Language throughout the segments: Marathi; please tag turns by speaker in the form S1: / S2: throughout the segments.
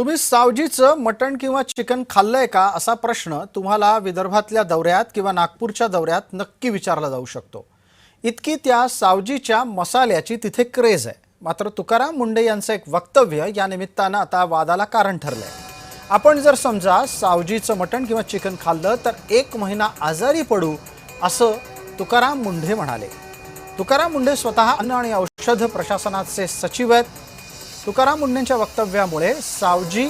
S1: तुम्ही सावजीचं मटण किंवा चिकन खाल्लंय का असा प्रश्न तुम्हाला विदर्भातल्या दौऱ्यात किंवा नागपूरच्या दौऱ्यात नक्की विचारला जाऊ शकतो. इतकी त्या सावजीच्या मसाल्याची तिथे क्रेज आहे. मात्र तुकाराम मुंढे यांचं एक वक्तव्य या निमित्तानं आता वादाला कारण ठरलंय. आपण जर समजा सावजीचं मटण किंवा चिकन खाल्लं तर 1 महिना आजारी पडू असं तुकाराम मुंढे म्हणाले. तुकाराम मुंढे स्वतः अन्न आणि औषध प्रशासनाचे सचिव आहेत. तुकाराम मुंढेंच्या वक्तव्यामुळे सावजी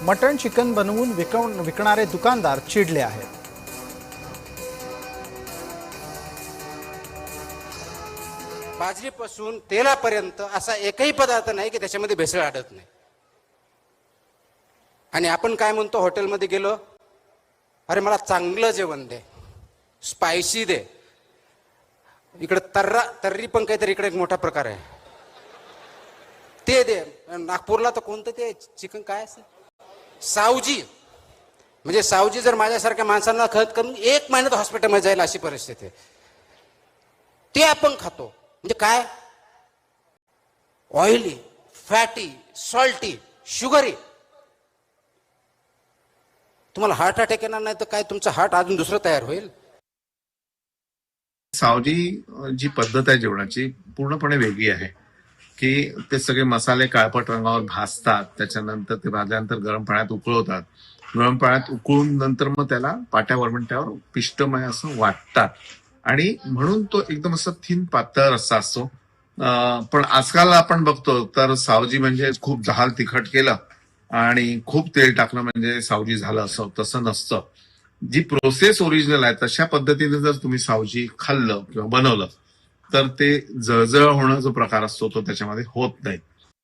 S1: मटण चिकन बनवून विकणारे दुकानदार चिडले आहेत.
S2: बाजरीपासून तेलापर्यंत असा एकही पदार्थ नाही की त्याच्यामध्ये भेसळ आढळत नाही. आणि आपण काय म्हणतो, हॉटेलमध्ये गेलो, अरे मला चांगलं जेवण दे, स्पायसी दे. इकडे तर्री पण काहीतरी इकडे एक मोठा प्रकार आहे, ते दे. नागपूरला तर कोणतं ते चिकन काय असं सावजी, म्हणजे सावजी जर माझ्यासारख्या माणसांना खत करून 1 महिन्यात हॉस्पिटलमध्ये जाईल अशी परिस्थिती आहे. ते आपण खातो म्हणजे काय, ऑइली, फॅटी, सॉल्टी, शुगरी. तुम्हाला हार्ट अटॅक येणार नाही तर काय, तुमचं हार्ट अजून दुसरं तयार होईल.
S3: सावजी जी पद्धत आहे जेवणाची पूर्णपणे वेगळी आहे की ते सगळे मसाले काळपट रंगावर भाजतात, त्याच्यानंतर ते भाजल्यानंतर गरम पाण्यात उकळवतात, गरम पाण्यात उकळून नंतर मग त्याला पाट्यावर म्हणत्यावर पिष्टमय असं वाटतात आणि म्हणून तो एकदम असं थिन पातळ रस्सा असतो. पण आजकाल आपण बघतो तर सावजी म्हणजे खूप जहाल तिखट केलं आणि खूप तेल टाकलं म्हणजे सावजी झालं, असं तसं नसतं. जी प्रोसेस ओरिजिनल आहे तशा पद्धतीने जर तुम्ही सावजी खाल्लं किंवा बनवलं तर ते जळजळ होणं जो प्रकार असतो तो त्याच्यामध्ये होत नाही.